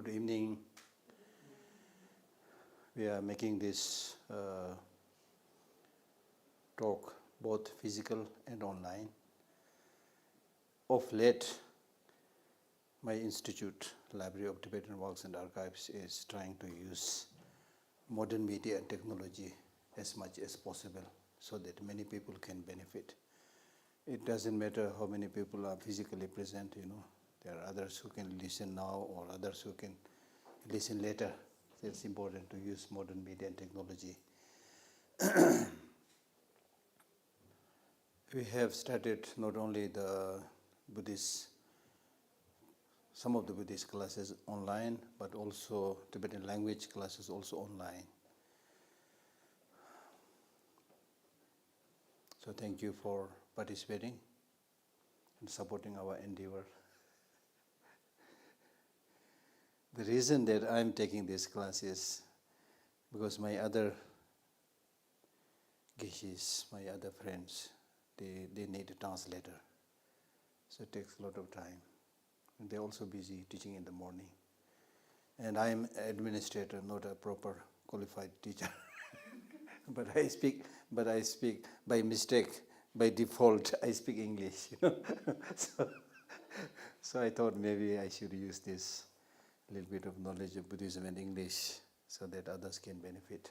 Good evening. We are making this talk both physical and online. Of late, my institute, Library of Tibetan Works and Archives, is trying to use modern media and technology as much as possible so that many people can benefit. It doesn't matter how many people are physically present, there are others who can listen now or others who can listen later. So it's important to use modern media and technology. We have started not only some of the Buddhist classes online, but also Tibetan language classes also online. So thank you for participating and supporting our endeavor. The reason that I'm taking this class is because my other Geshes, my other friends, they need a translator. So it takes a lot of time. And they're also busy teaching in the morning. And I'm an administrator, not a proper qualified teacher. but I speak by mistake, by default, I speak English. So I thought maybe I should use this little bit of knowledge of Buddhism and English so that others can benefit.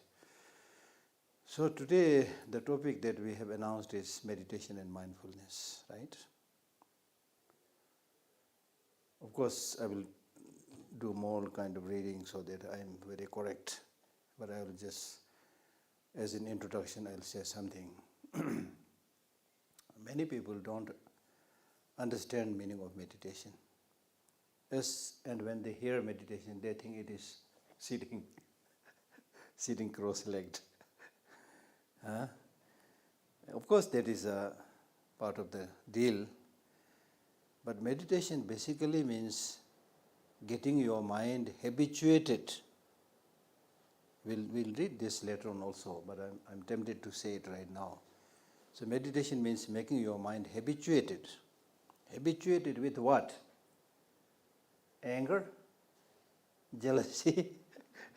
So today the topic that we have announced is meditation and mindfulness, right? Of course, I will do more kind of reading so that I am very correct, but I will just, as an introduction, I'll say something. Many people don't understand meaning of meditation. And when they hear meditation, they think it is sitting cross-legged. Of course, that is a part of the deal. But meditation basically means getting your mind habituated. We'll read this later on also, but I'm tempted to say it right now. So meditation means making your mind habituated. Habituated with what? Anger, jealousy,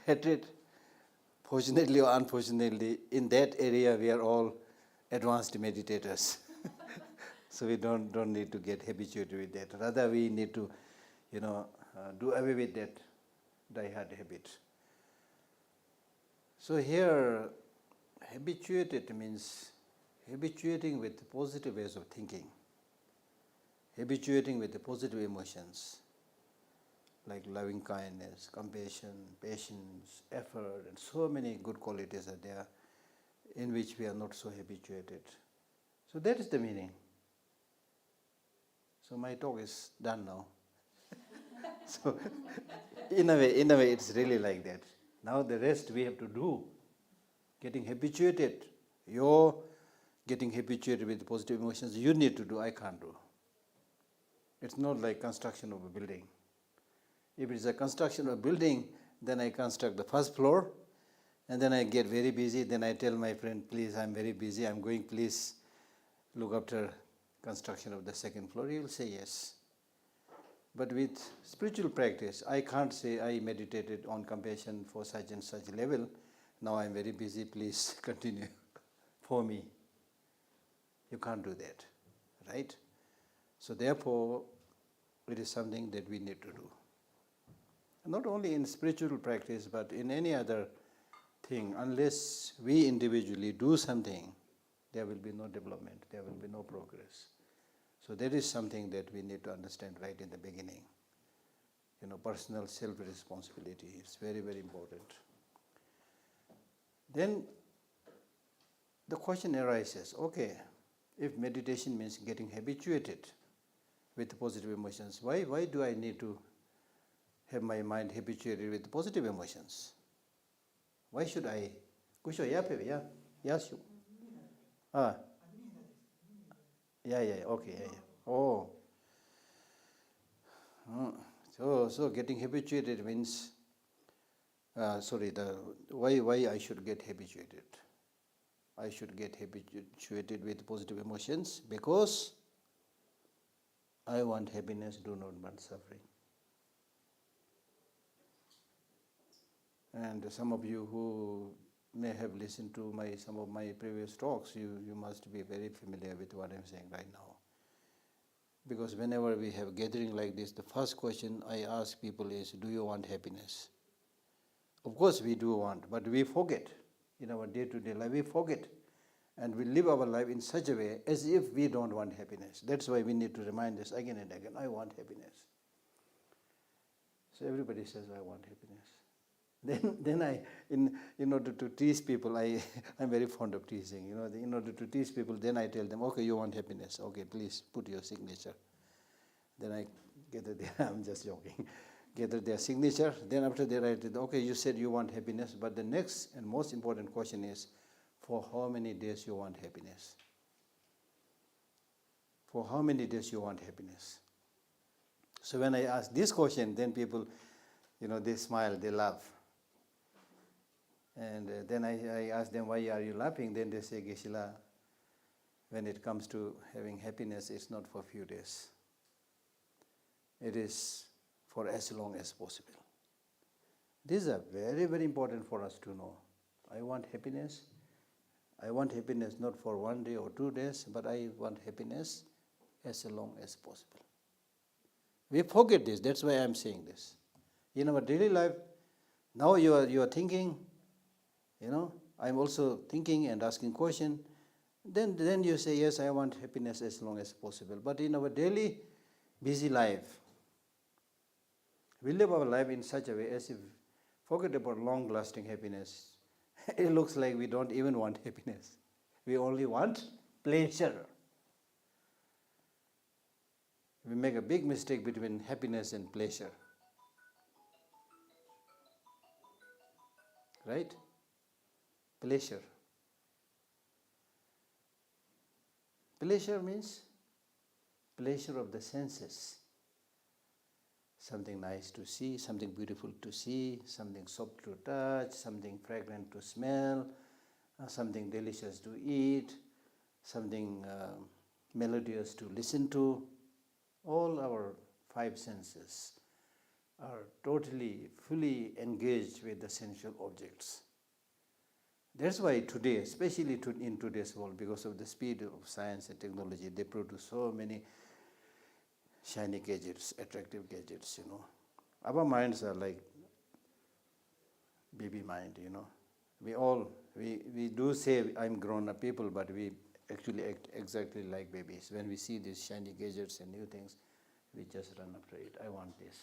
hatred. Fortunately or unfortunately, in that area we are all advanced meditators. So we don't need to get habituated with that. Rather, we need to, do away with that die-hard habit. So here, habituated means habituating with positive ways of thinking, habituating with the positive emotions, like loving kindness, compassion, patience, effort, and so many good qualities are there in which we are not so habituated. So that is the meaning. So my talk is done now. So in a way it's really like that. Now the rest we have to do. Getting habituated. You're getting habituated with positive emotions. You need to do, I can't do. It's not like construction of a building. If it's a construction of a building, then I construct the first floor, and then I get very busy. Then I tell my friend, please, I'm very busy. I'm going, please look after construction of the second floor. He will say yes. But with spiritual practice, I can't say I meditated on compassion for such and such level. Now I'm very busy, please continue for me. You can't do that, right? So therefore, it is something that we need to do. Not only in spiritual practice, but in any other thing, unless we individually do something, there will be no development, there will be no progress. So that is something that we need to understand right in the beginning. Personal self-responsibility is very, very important. Then the question arises, okay, if meditation means getting habituated with positive emotions, why do I need to have my mind habituated with positive emotions? Why should I? Kusho yape ya? Yasu. Okay. Oh. So getting habituated means why I should get habituated. I should get habituated with positive emotions because I want happiness, do not want suffering. And some of you who may have listened to some of my previous talks, you must be very familiar with what I'm saying right now. Because whenever we have gathering like this, the first question I ask people is, do you want happiness? Of course we do want, but we forget. In our day-to-day life, we forget. And we live our life in such a way as if we don't want happiness. That's why we need to remind us again and again, I want happiness. So everybody says, I want happiness. Then I, in order to tease people, I'm very fond of teasing. In order to tease people, then I tell them, okay, you want happiness. Okay, please put your signature. Then I gather I'm just joking. Gather their signature. Then after they write it, okay, you said you want happiness, but the next and most important question is, for how many days you want happiness? For how many days you want happiness? So when I ask this question, then people, they smile, they laugh. And then I ask them, why are you laughing? Then they say, Geshe-la, when it comes to having happiness, it's not for a few days. It is for as long as possible. These are very, very important for us to know. I want happiness. I want happiness not for 1 day or 2 days, but I want happiness as long as possible. We forget this. That's why I'm saying this. In our daily life, now you are thinking, I'm also thinking and asking question. Then you say, yes, I want happiness as long as possible. But in our daily busy life, we live our life in such a way as if forget about long-lasting happiness. It looks like we don't even want happiness. We only want pleasure. We make a big mistake between happiness and pleasure. Right? Pleasure. Pleasure means pleasure of the senses. Something nice to see, something beautiful to see, something soft to touch, something fragrant to smell, something delicious to eat, something melodious to listen to. All our 5 senses are totally, fully engaged with the sensual objects. That's why today, especially in today's world, because of the speed of science and technology, they produce so many shiny gadgets, attractive gadgets, Our minds are like baby mind, We do say I'm grown-up people, but we actually act exactly like babies. When we see these shiny gadgets and new things, we just run after it. I want this.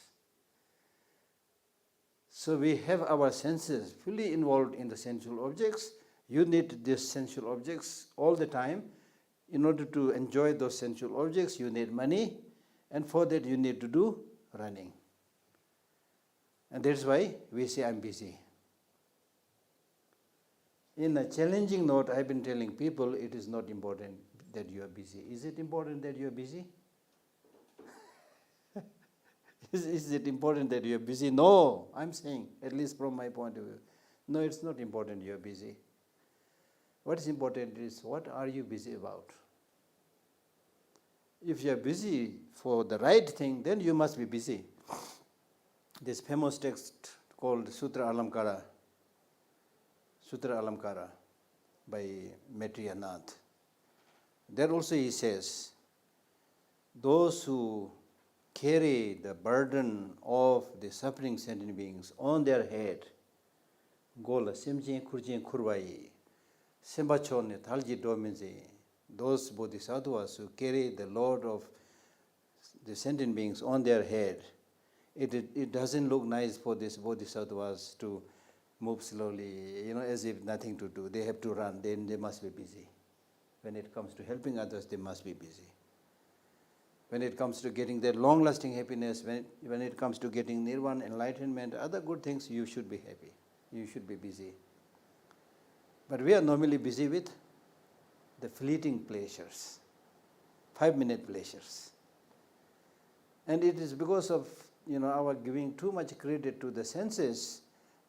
So we have our senses fully involved in the sensual objects. You need these sensual objects all the time. In order to enjoy those sensual objects, you need money. And for that, you need to do running. And that's why we say, I'm busy. In a challenging note, I've been telling people it is not important that you are busy. Is it important that you are busy? Is it important that you are busy? No, I'm saying, at least from my point of view. No, it's not important you are busy. What is important is, what are you busy about? If you are busy for the right thing, then you must be busy. This famous text called Sutra Alamkara by Maitreya Nath. There also he says, those who carry the burden of the suffering sentient beings on their head, gola simjin kurjin kurwai, simbachone thalji dominji, those bodhisattvas who carry the load of the sentient beings on their head, it doesn't look nice for these bodhisattvas to move slowly, as if nothing to do. They have to run, then they must be busy. When it comes to helping others, they must be busy. When it comes to getting their long-lasting happiness, when it comes to getting nirvana, enlightenment, other good things, you should be happy. You should be busy. But we are normally busy with the fleeting pleasures, 5-minute pleasures. And it is because of our giving too much credit to the senses,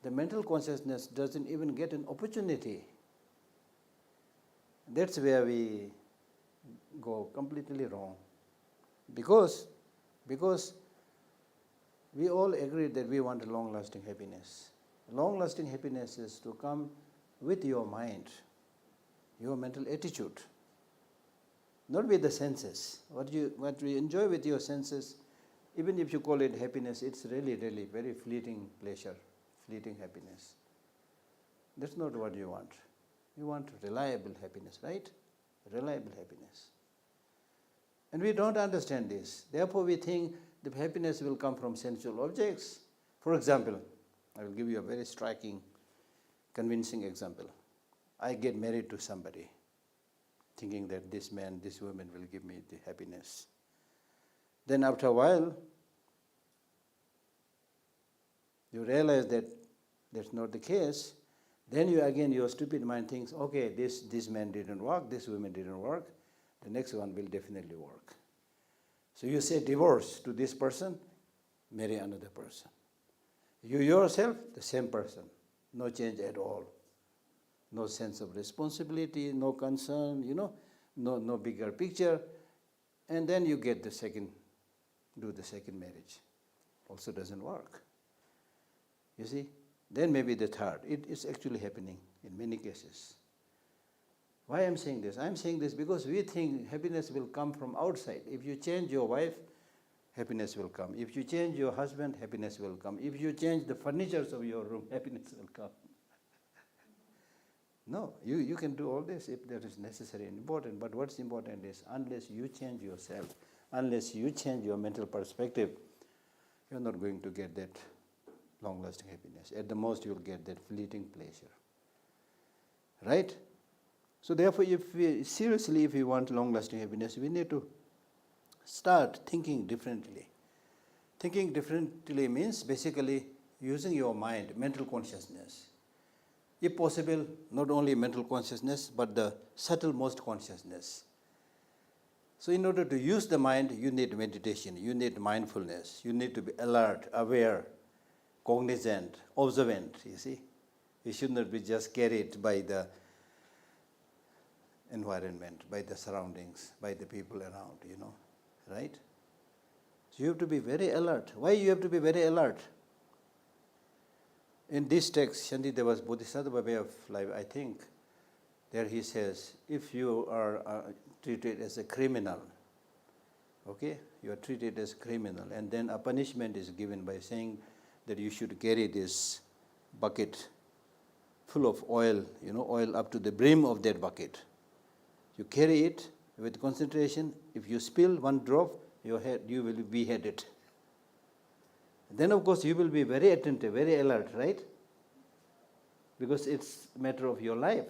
the mental consciousness doesn't even get an opportunity. That's where we go completely wrong. Because we all agree that we want a long-lasting happiness. Long-lasting happiness is to come with your mind, your mental attitude, not with the senses. What you enjoy with your senses, even if you call it happiness, it's really, really very fleeting pleasure, fleeting happiness. That's not what you want. You want reliable happiness, right? Reliable happiness. And we don't understand this. Therefore, we think the happiness will come from sensual objects. For example, I will give you a very striking, convincing example. I get married to somebody, thinking that this man, this woman will give me the happiness. Then after a while, you realize that that's not the case. Then your stupid mind thinks, okay, this man didn't work, this woman didn't work, the next one will definitely work. So you say divorce to this person, marry another person. You yourself, the same person, no change at all. No sense of responsibility, no concern, no bigger picture. And then you get do the second marriage. Also doesn't work. You see? Then maybe the third. It is actually happening in many cases. Why I'm saying this? I'm saying this because we think happiness will come from outside. If you change your wife, happiness will come. If you change your husband, happiness will come. If you change the furnitures of your room, happiness will come. No, you can do all this if that is necessary and important, but what's important is unless you change yourself, unless you change your mental perspective, you're not going to get that long-lasting happiness. At the most, you'll get that fleeting pleasure. Right? So therefore, if we want long-lasting happiness, we need to start thinking differently. Thinking differently means basically using your mind, mental consciousness. If possible, not only mental consciousness, but the subtlemost consciousness. So in order to use the mind, you need meditation, you need mindfulness, you need to be alert, aware, cognizant, observant, you see. You should not be just carried by the environment, by the surroundings, by the people around, right? So you have to be very alert. Why you have to be very alert? In this text, Shantideva's Bodhisattva way of life, I think, there he says, if you are treated as a criminal, okay, you are treated as a criminal, and then a punishment is given by saying that you should carry this bucket full of oil, oil up to the brim of that bucket. You carry it with concentration. If you spill one drop, you will be beheaded. Then, of course, you will be very attentive, very alert, right? Because it's a matter of your life.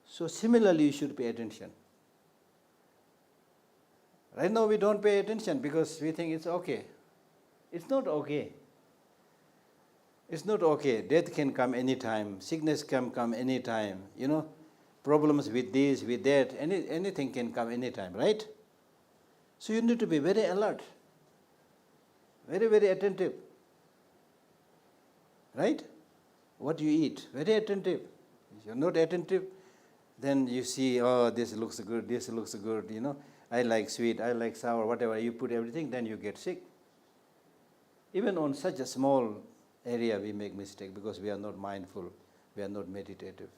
So similarly, you should pay attention. Right now, we don't pay attention because we think it's okay. It's not okay. It's not okay. Death can come anytime. Sickness can come anytime. Problems with this, with that, anything can come anytime, right? So you need to be very alert. Very, very attentive. Right? What you eat, very attentive. If you're not attentive, then you see, oh, this looks good, I like sweet, I like sour, whatever. You put everything, then you get sick. Even on such a small area, we make mistake because we are not mindful, we are not meditative,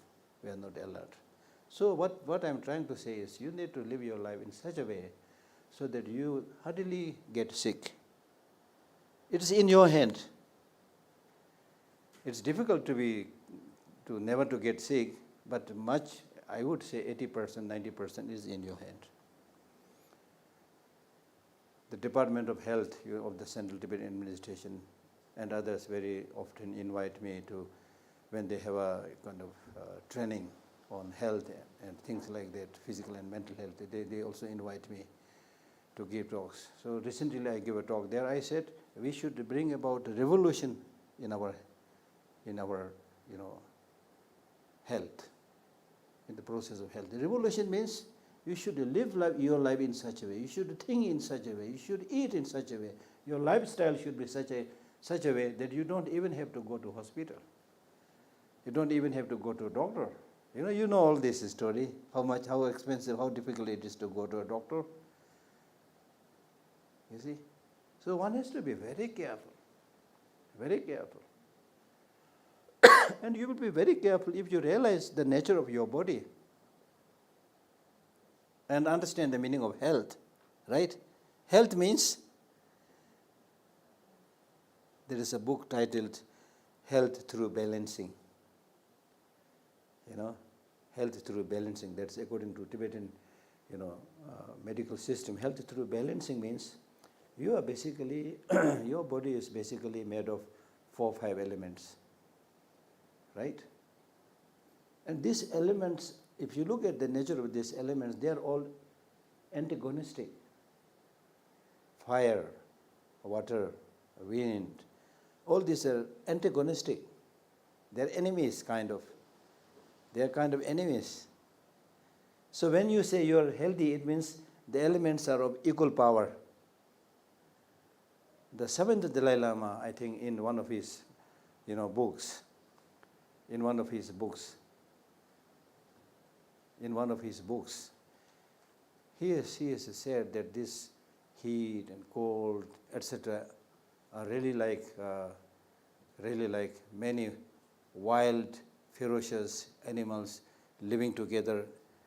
we are not alert. So what I'm trying to say is you need to live your life in such a way so that you hardly get sick. It's in your hand. It's difficult never to get sick, but much, I would say 80%, 90% is in your hand. The Department of Health of the Central Tibetan Administration and others very often invite me to, when they have a kind of training on health and things like that, physical and mental health, they also invite me to give talks. So recently I gave a talk there. I said we should bring about a revolution in our health, in the process of health. The revolution means you should live your life in such a way. You should think in such a way. You should eat in such a way. Your lifestyle should be such a way that you don't even have to go to hospital. You don't even have to go to a doctor. You know all this story, how expensive, how difficult it is to go to a doctor. You see? So one has to be very careful, very careful. And you will be very careful if you realize the nature of your body and understand the meaning of health, right? Health means, there is a book titled Health Through Balancing. Health through balancing. That's according to Tibetan, medical system. Health through balancing means you are basically, your body is basically made of 4 or 5 elements, right? And these elements, if you look at the nature of these elements, they are all antagonistic. Fire, water, wind, all these are antagonistic. They are enemies, kind of. They are kind of enemies. So when you say you are healthy, it means the elements are of equal power. The 7th Dalai Lama, I think, in one of his, books, he has said that this heat and cold, etc., are really like many wild, ferocious animals living together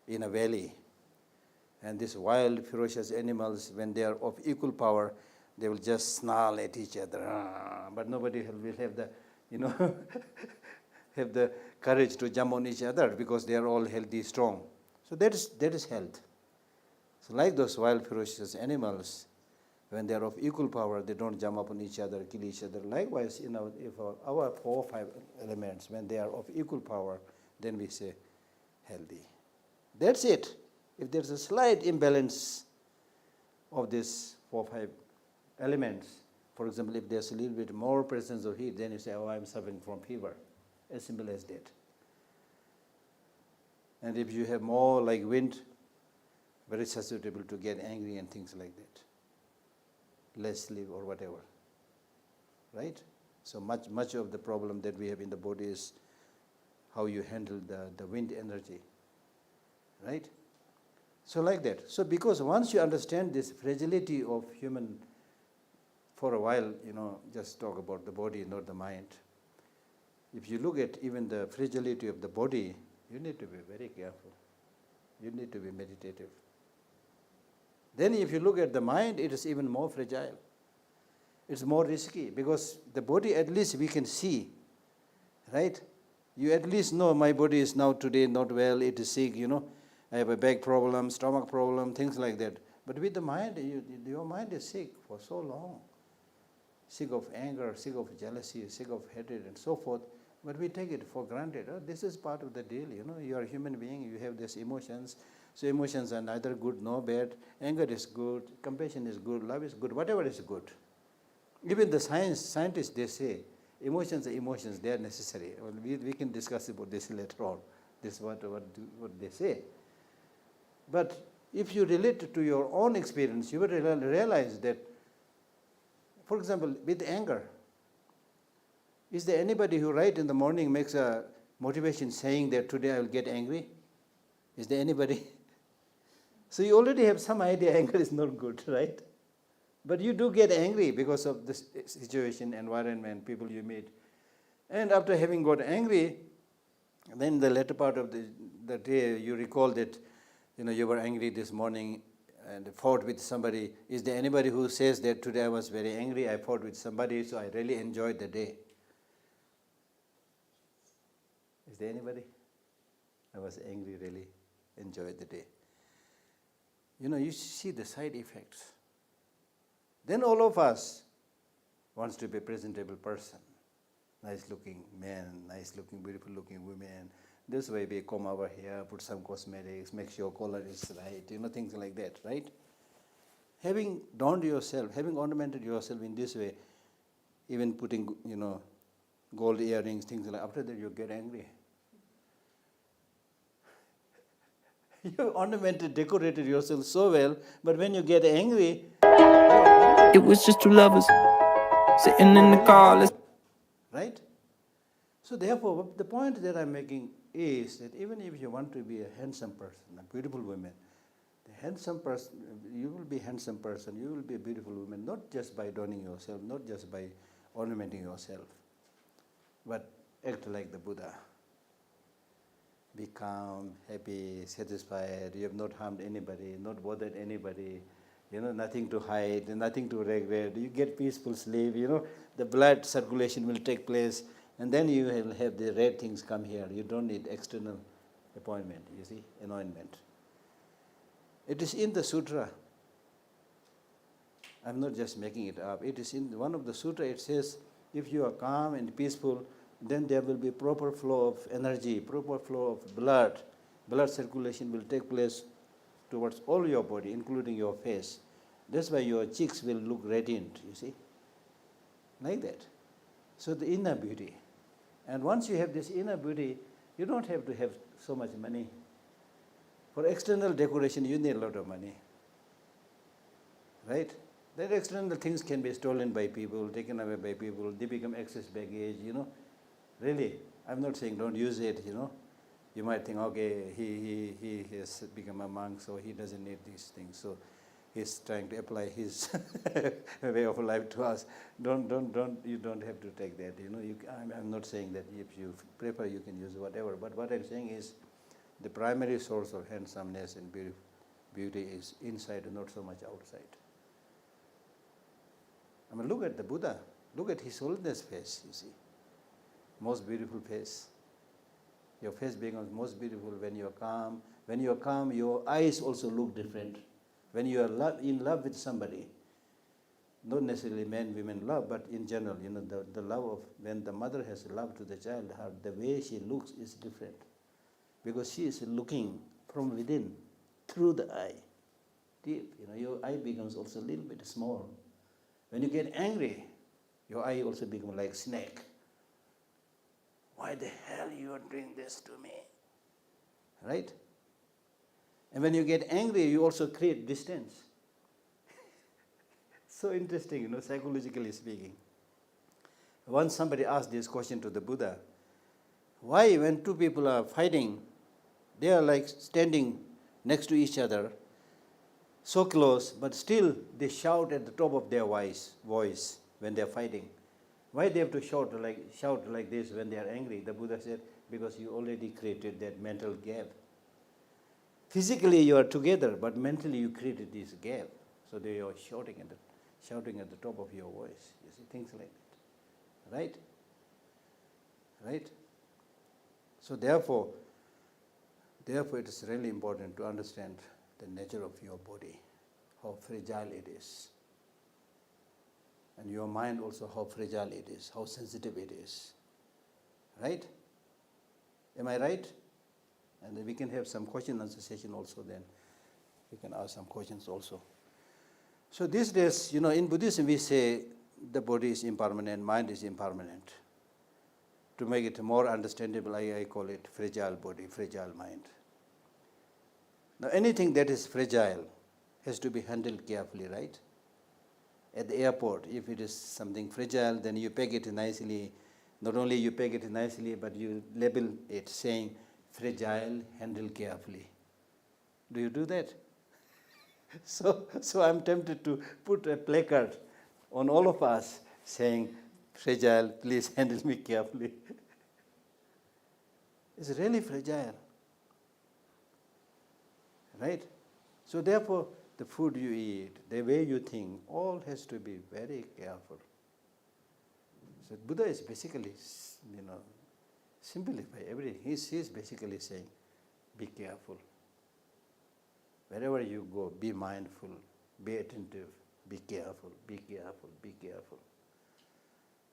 in a valley. And these wild, ferocious animals, when they are of equal power, they will just snarl at each other. But nobody will have the, have the courage to jump on each other because they are all healthy, strong. So that is health. So like those wild, ferocious animals, when they are of equal power, they don't jump up on each other, kill each other. Likewise, if our 4 or 5 elements, when they are of equal power, then we say healthy. That's it. If there's a slight imbalance of these 4 or 5 elements, for example, if there's a little bit more presence of heat, then you say, I'm suffering from fever. As simple as that. And if you have more like wind, very susceptible to get angry and things like that. Less sleep or whatever. Right? So much of the problem that we have in the body is how you handle the wind energy. Right? So like that. So because once you understand this fragility of human, for a while, just talk about the body, not the mind. If you look at even the fragility of the body, you need to be very careful. You need to be meditative. Then if you look at the mind, it is even more fragile. It's more risky because the body at least we can see, right? You at least know my body is now today not well, it is sick, I have a back problem, stomach problem, things like that. But with the mind, your mind is sick for so long. Sick of anger, sick of jealousy, sick of hatred and so forth. But we take it for granted. This is part of the deal, You are a human being, you have these emotions. So emotions are neither good nor bad. Anger is good, compassion is good, love is good, whatever is good. Even the scientists, they say, emotions are emotions, they are necessary. Well, we can discuss about this later on. This is what they say. But if you relate it to your own experience, you will realize that, for example, with anger, is there anybody who right in the morning makes a motivation saying that today I will get angry? Is there anybody? So you already have some idea anger is not good, right? But you do get angry because of this situation, environment, people you meet. And after having got angry, then the later part of the day you recall that you were angry this morning and fought with somebody. Is there anybody who says that today I was very angry, I fought with somebody, so I really enjoyed the day? Is there anybody? I was angry, really enjoyed the day. You see the side effects. Then all of us wants to be a presentable person. Nice looking man, nice looking, beautiful looking women. This way we comb our hair, put some cosmetics, make sure color is right, things like that, right? Having donned yourself, having ornamented yourself in this way, even putting, gold earrings, things like that, after that you get angry. You ornamented, decorated yourself so well, but when you get angry, it was just 2 lovers sitting in the car. Right? So therefore, the point that I'm making is that even if you want to be a handsome person, a beautiful woman, the handsome person, you will be a handsome person, you will be a beautiful woman, not just by adorning yourself, not just by ornamenting yourself, but act like the Buddha. Be calm, happy, satisfied. You have not harmed anybody, not bothered anybody. Nothing to hide, nothing to regret. You get peaceful sleep. The blood circulation will take place, and then you will have the red things come here. You don't need external appointment. You see, anointment. It is in the sutra. I'm not just making it up. It is in one of the sutra. It says, if you are calm and peaceful, then there will be proper flow of energy, proper flow of blood. Blood circulation will take place towards all your body, including your face. That's why your cheeks will look radiant, you see, like that. So the inner beauty. And once you have this inner beauty, you don't have to have so much money. For external decoration, you need a lot of money, right? Then external things can be stolen by people, taken away by people, they become excess baggage, Really, I'm not saying don't use it, You might think, okay, he has become a monk, so he doesn't need these things. So he's trying to apply his way of life to us. You don't have to take that, I'm not saying that if you prefer, you can use whatever. But what I'm saying is, the primary source of handsomeness and beauty is inside and not so much outside. I mean, look at the Buddha. Look at his holiness face, you see. Most beautiful face. Your face becomes most beautiful when you are calm. When you are calm, your eyes also look different. When you are in love with somebody, not necessarily men, women love, but in general, the love of, when the mother has love to the child, the way she looks is different. Because she is looking from within, through the eye, deep. Your eye becomes also a little bit small. When you get angry, your eye also becomes like snake. Why the hell you are doing this to me? Right? And when you get angry, you also create distance. So interesting, psychologically speaking. Once somebody asked this question to the Buddha, why when two people are fighting, they are like standing next to each other, so close, but still they shout at the top of their voice when they are fighting. Why they have to shout like this when they are angry? The Buddha said, because you already created that mental gap. Physically you are together, but mentally you created this gap. So they are shouting at the top of your voice. You see, things like that. Right? Right? So therefore it is really important to understand the nature of your body, how fragile it is. And your mind also, how fragile it is, how sensitive it is. Right? Am I right? And then we can have some question answer session also then. We can ask some questions also. So these days, in Buddhism we say the body is impermanent, mind is impermanent. To make it more understandable, I call it fragile body, fragile mind. Now anything that is fragile has to be handled carefully, right? At the airport, if it is something fragile, then you pack it nicely. Not only you pack it nicely, but you label it saying, fragile, handle carefully. Do you do that? So I'm tempted to put a placard on all of us saying, fragile, please handle me carefully. It's really fragile. Right? So therefore, the food you eat, the way you think, all has to be very careful. So Buddha is basically, simplify everything. He's basically saying, be careful. Wherever you go, be mindful, be attentive, be careful, be careful, be careful.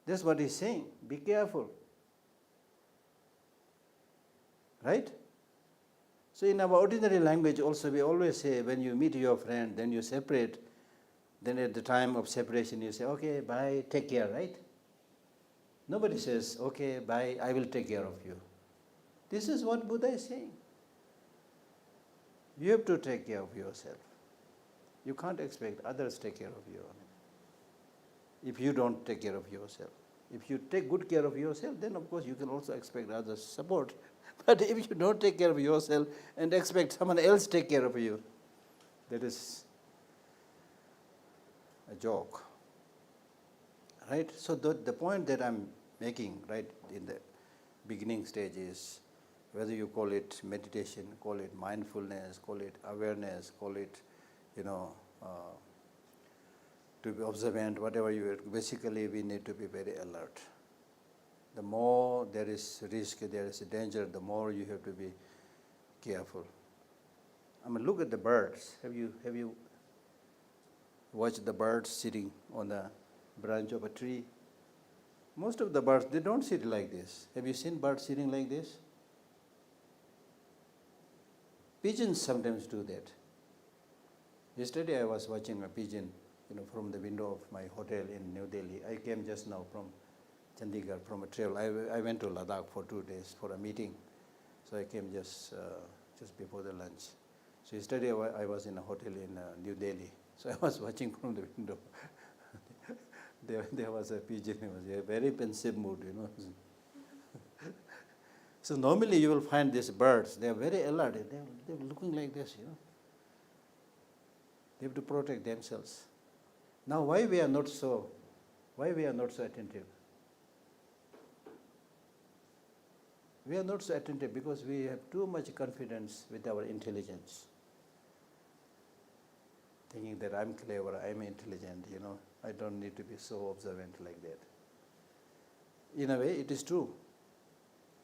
That's what he's saying, be careful. Right? So in our ordinary language also we always say, when you meet your friend, then you separate, then at the time of separation you say, okay, bye, take care, right? Nobody says, okay, bye, I will take care of you. This is what Buddha is saying. You have to take care of yourself. You can't expect others to take care of you if you don't take care of yourself. If you take good care of yourself, then of course you can also expect others' support. But if you don't take care of yourself and expect someone else to take care of you, that is a joke. Right? So the point that I'm making, right, in the beginning stages, whether you call it meditation, call it mindfulness, call it awareness, call it, to be observant, whatever you, basically we need to be very alert. The more there is risk, there is danger, the more you have to be careful. I mean, look at the birds. Have you watched the birds sitting on the branch of a tree? Most of the birds, they don't sit like this. Have you seen birds sitting like this? Pigeons sometimes do that. Yesterday I was watching a pigeon, from the window of my hotel in New Delhi. I came just now from Chandigarh from a trail. I went to Ladakh for 2 days for a meeting. So I came just before the lunch. So yesterday I was in a hotel in New Delhi. So I was watching from the window. there was a pigeon. It was a very pensive mood, So normally you will find these birds. They are very alert. They're looking like this, They have to protect themselves. Now, why we are not so attentive? We are not so attentive because we have too much confidence with our intelligence. Thinking that I'm clever, I'm intelligent, I don't need to be so observant like that. In a way, it is true.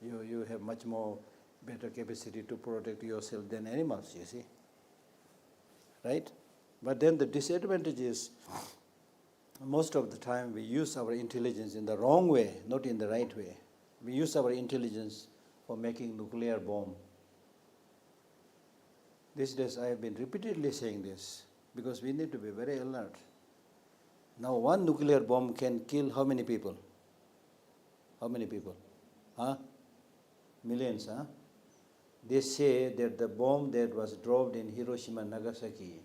You have much more better capacity to protect yourself than animals, you see. Right? But then the disadvantage is, most of the time we use our intelligence in the wrong way, not in the right way. We use our intelligence for making nuclear bomb. These days I have been repeatedly saying this, because we need to be very alert. Now one nuclear bomb can kill how many people? How many people? Millions, They say that the bomb that was dropped in Hiroshima and Nagasaki,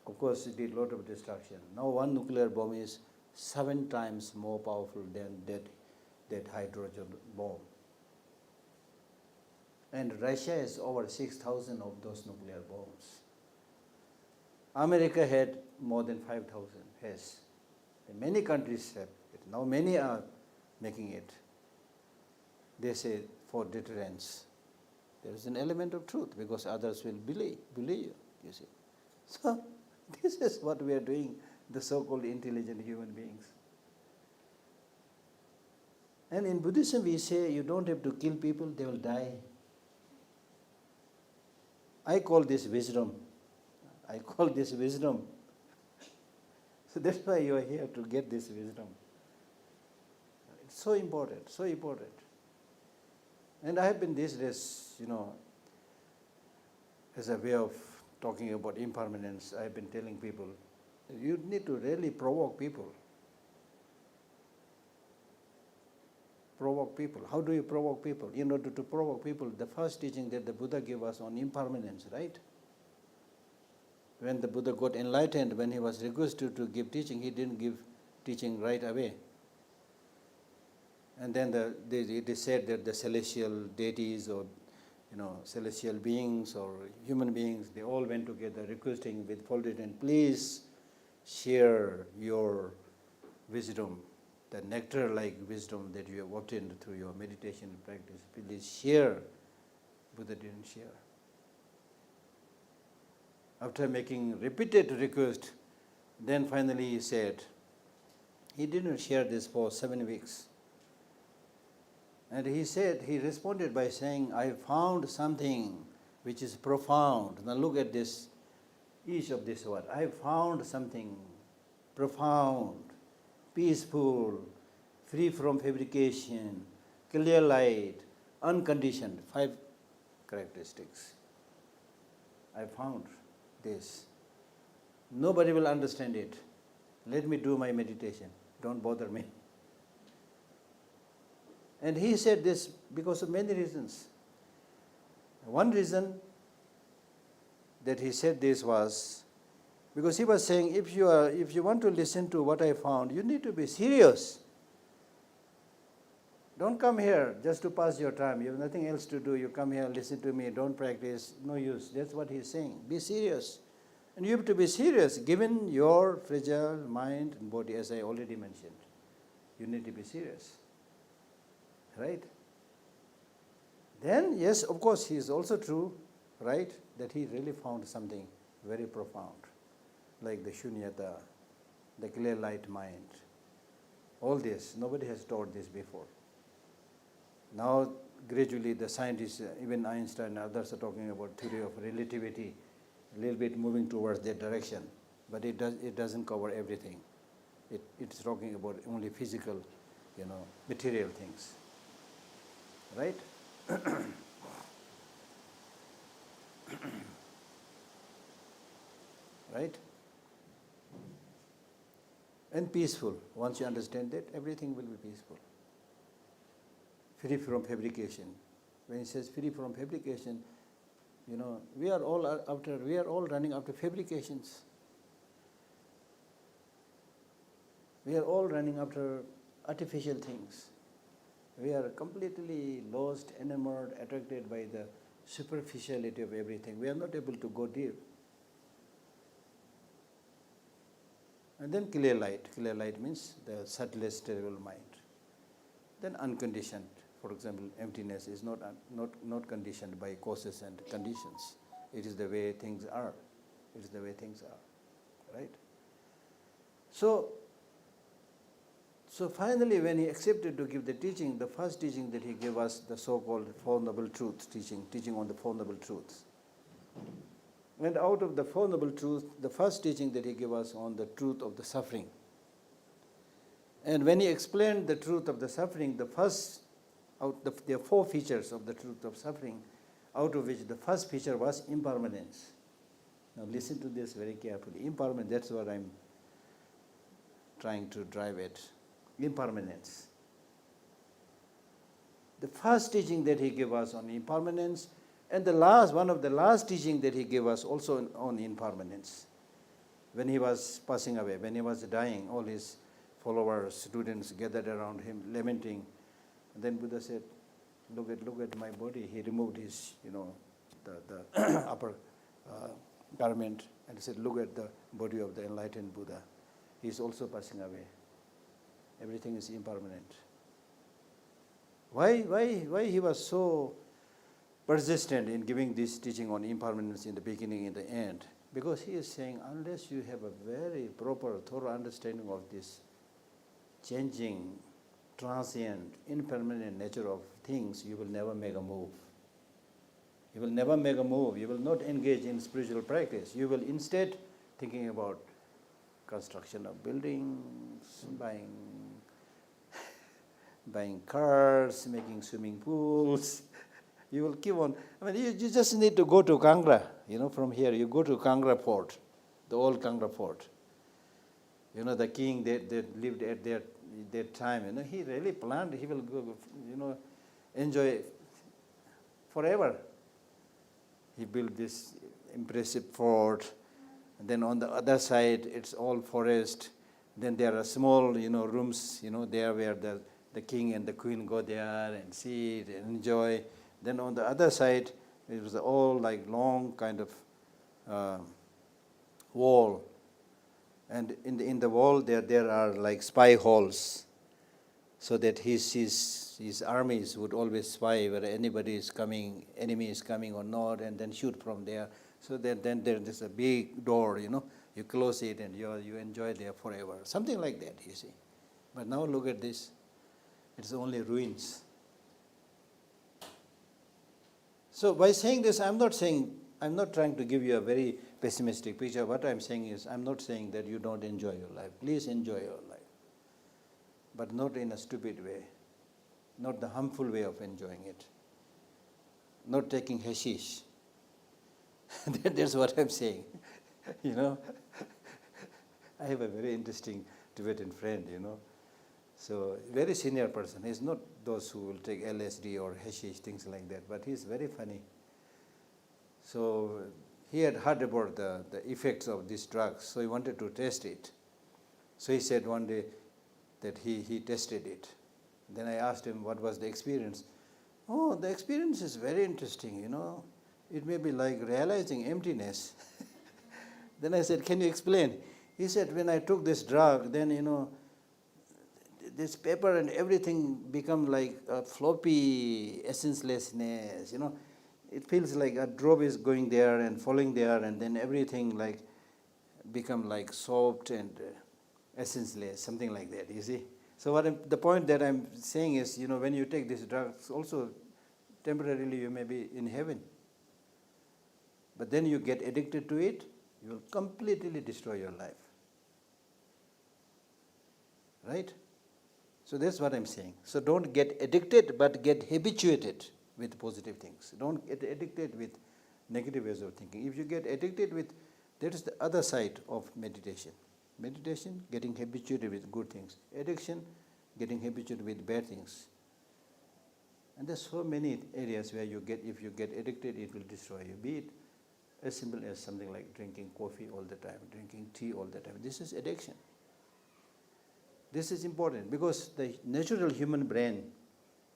of course it did a lot of destruction. Now one nuclear bomb is 7 times more powerful than that hydrogen bomb. And Russia has over 6,000 of those nuclear bombs. America had more than 5,000, has. And many countries have it. Now many are making it. They say for deterrence. There is an element of truth because others will believe you see. So this is what we are doing, the so-called intelligent human beings. And in Buddhism we say you don't have to kill people, they will die. I call this wisdom. So that's why you are here, to get this wisdom. It's so important, so important. And I have been these days, as a way of talking about impermanence, I have been telling people, you need to really provoke people. Provoke people. How do you provoke people? In order to provoke people, the first teaching that the Buddha gave us on impermanence, right? When the Buddha got enlightened, when he was requested to give teaching, he didn't give teaching right away. And then it is said that the celestial deities or celestial beings or human beings, they all went together requesting with folded hands, please share your wisdom, the nectar-like wisdom that you have obtained through your meditation practice. Please share. Buddha didn't share. After making repeated requests, then finally he said, he didn't share this for 7 weeks. And he responded by saying, I found something which is profound. Now look at this, each of these words. I found something profound, peaceful, free from fabrication, clear light, unconditioned. 5 characteristics. I found this. Nobody will understand it. Let me do my meditation. Don't bother me. And he said this because of many reasons. One reason that he said this was because he was saying, if you want to listen to what I found, you need to be serious. Don't come here just to pass your time. You have nothing else to do. You come here, listen to me, don't practice, no use. That's what he's saying. Be serious. And you have to be serious given your fragile mind and body, as I already mentioned. You need to be serious. Right? Then, yes, of course, he is also true, right, that he really found something very profound, like the shunyata, the clear light mind. All this, nobody has taught this before. Now, gradually, the scientists, even Einstein and others are talking about theory of relativity, a little bit moving towards that direction, but it doesn't cover everything. It's talking about only physical, material things, right? Right? And peaceful. Once you understand that, everything will be peaceful. Free from fabrication. When he says free from fabrication, we are all running after fabrications. We are all running after artificial things. We are completely lost, enamored, attracted by the superficiality of everything. We are not able to go deep. And then clear light. Clear light means the subtlest terrible mind. Then unconditioned. For example, emptiness is not conditioned by causes and conditions. It is the way things are. It is the way things are. Right? So finally, when he accepted to give the teaching, the first teaching that he gave us, the so-called Four Noble Truths teaching on the Four Noble Truths. And out of the Four Noble Truths, the first teaching that he gave us on the truth of the suffering. And when he explained the truth of the suffering, there are four features of the truth of suffering, out of which the first feature was impermanence. Now listen to this very carefully. Impermanence, that's what I'm trying to drive at. Impermanence. The first teaching that he gave us on impermanence, and one of the last teaching that he gave us also on impermanence. When he was passing away, when he was dying, all his followers, students gathered around him, lamenting. And then Buddha said, look at my body. He removed his, the upper garment, and he said, look at the body of the enlightened Buddha. He is also passing away. Everything is impermanent. Why he was so persistent in giving this teaching on impermanence in the beginning and the end? Because he is saying, unless you have a very proper, thorough understanding of this changing, transient, impermanent nature of things, you will never make a move. You will never make a move. You will not engage in spiritual practice. You will instead thinking about construction of buildings, buying cars, making swimming pools. You will keep on. You just need to go to Kangra. From here, you go to Kangra Fort, the old Kangra Fort. The king that lived at that time, he really planned he will go, enjoy forever. He built this impressive fort, and then on the other side, it's all forest. Then there are small, rooms, there where the king and the queen go there and sit and enjoy. Then on the other side, it was all like long kind of wall. And in the wall there are like spy holes, so that his armies would always spy whether enemy is coming or not, and then shoot from there. So that then there's a big door, you close it and you enjoy there forever. Something like that, you see. But now look at this. It's only ruins. So by saying this, I'm not trying to give you a very pessimistic picture. What I'm saying is, I'm not saying that you don't enjoy your life. Please enjoy your life. But not in a stupid way. Not the harmful way of enjoying it. Not taking hashish. That's what I'm saying. I have a very interesting Tibetan friend, So very senior person. He's not those who will take LSD or hashish, things like that, but he's very funny. So he had heard about the effects of these drugs, so he wanted to test it. So he said one day that he tested it. Then I asked him what was the experience. Oh, the experience is very interesting, It may be like realizing emptiness. Then I said, can you explain? He said, when I took this drug, then, this paper and everything become like a floppy essencelessness, It feels like a drop is going there and falling there, and then everything like become like soft and essenceless, something like that, you see. So the point that I'm saying is, when you take these drugs, also temporarily you may be in heaven. But then you get addicted to it, you will completely destroy your life. Right? So that's what I'm saying. So don't get addicted, but get habituated with positive things. Don't get addicted with negative ways of thinking. If you get addicted with, that is the other side of meditation. Meditation, getting habituated with good things. Addiction, getting habituated with bad things. And there's so many areas where if you get addicted, it will destroy you. Be it as simple as something like drinking coffee all the time, drinking tea all the time. This is addiction. This is important because the natural human brain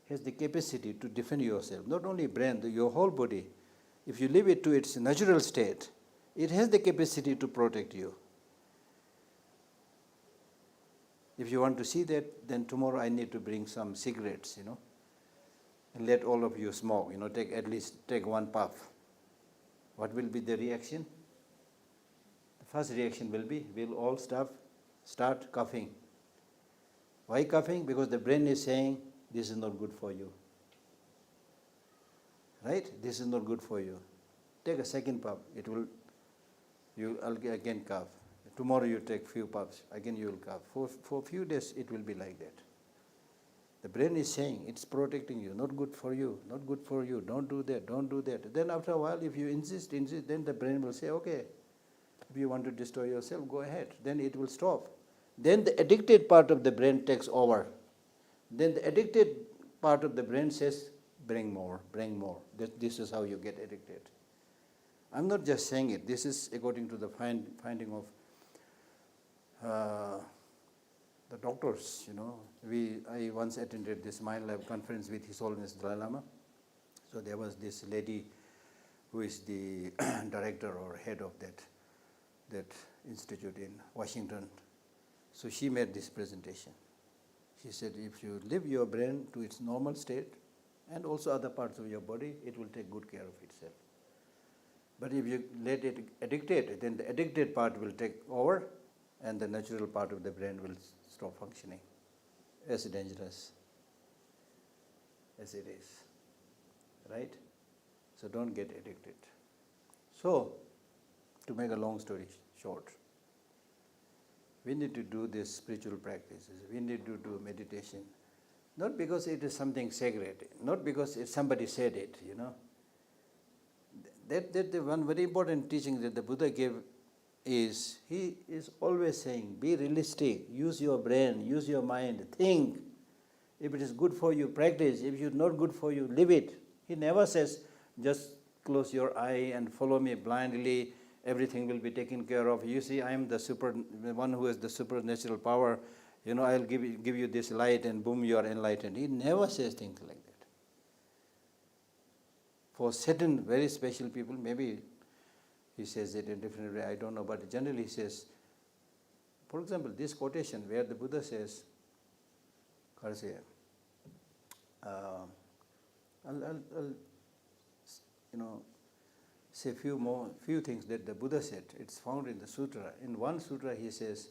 has the capacity to defend yourself. Not only brain, your whole body. If you leave it to its natural state, it has the capacity to protect you. If you want to see that, then tomorrow I need to bring some cigarettes, and let all of you smoke, take one puff. What will be the reaction? The first reaction will be, we'll all start coughing. Why coughing? Because the brain is saying, this is not good for you. Right? This is not good for you. Take a second puff, you'll again cough. Tomorrow you take few puffs, again you will cough. For a few days it will be like that. The brain is saying, it's protecting you, not good for you, not good for you, don't do that, don't do that. Then after a while, if you insist, then the brain will say, okay, if you want to destroy yourself, go ahead. Then it will stop. Then the addicted part of the brain takes over. Then the addicted part of the brain says, bring more, bring more. This is how you get addicted. I'm not just saying it. This is according to the finding of the doctors, I once attended this Mind Lab conference with His Holiness Dalai Lama. So there was this lady who is the director or head of that institute in Washington. So she made this presentation. She said, if you leave your brain to its normal state and also other parts of your body, it will take good care of itself. But if you let it addicted, then the addicted part will take over and the natural part of the brain will stop functioning. As dangerous as it is. Right? So don't get addicted. So, to make a long story short, we need to do these spiritual practices. We need to do meditation. Not because it is something sacred, not because somebody said it, That the one very important teaching that the Buddha gave is, he is always saying, be realistic, use your brain, use your mind, think. If it is good for you, practice. If it is not good for you, leave it. He never says, just close your eye and follow me blindly, everything will be taken care of. You see, I am the one who has the supernatural power. I'll give you this light and boom, you are enlightened. He never says things like that. For certain very special people, maybe he says it in a different way, I don't know, but generally he says, for example, this quotation where the Buddha says, I'll say few things that the Buddha said. It's found in the sutra. In one sutra he says,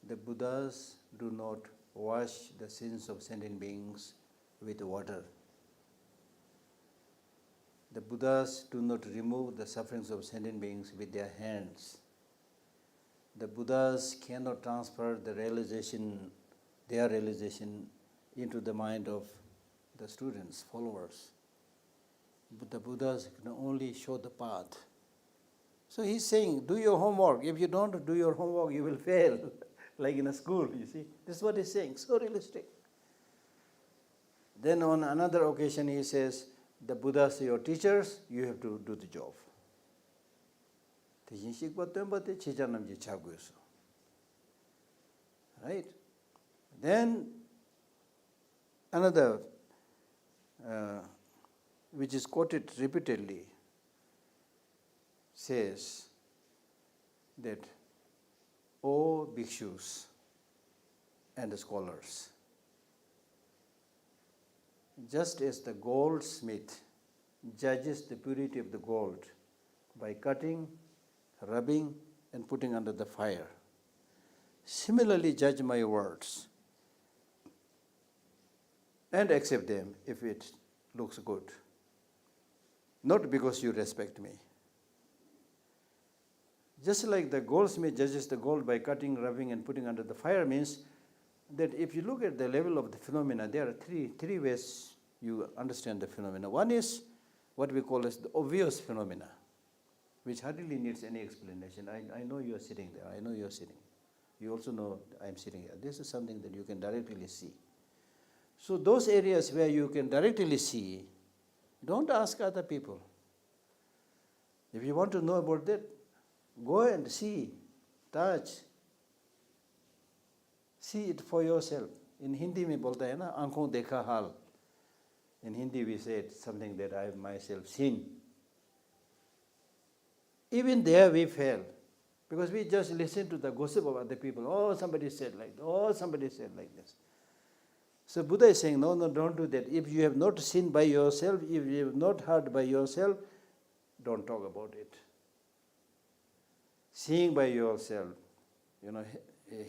the Buddhas do not wash the sins of sentient beings with water. The Buddhas do not remove the sufferings of sentient beings with their hands. The Buddhas cannot transfer their realization into the mind of the students, followers. But the Buddhas can only show the path. So he's saying, do your homework. If you don't do your homework, you will fail. Like in a school, you see. This is what he's saying, so realistic. Then on another occasion he says, the Buddhas are your teachers, you have to do the job. Right? Then another, which is quoted repeatedly, says that, O bhikshus and scholars, just as the goldsmith judges the purity of the gold by cutting, rubbing, and putting under the fire, similarly judge my words and accept them if it looks good. Not because you respect me. Just like the goldsmith judges the gold by cutting, rubbing, and putting under the fire means that if you look at the level of the phenomena, there are three ways you understand the phenomena. One is what we call as the obvious phenomena, which hardly needs any explanation. I know you are sitting there. I know you are sitting. You also know I am sitting here. This is something that you can directly see. So those areas where you can directly see, don't ask other people. If you want to know about that, go and see, touch, see it for yourself. In Hindi में बोलता है ना, आँखों देखा हाल. In Hindi we say something that I have myself seen. Even there we fail, because we just listen to the gossip of other people. Oh, somebody said like that. Oh, somebody said like this. So Buddha is saying, no, don't do that. If you have not seen by yourself, if you have not heard by yourself, don't talk about it. Seeing by yourself,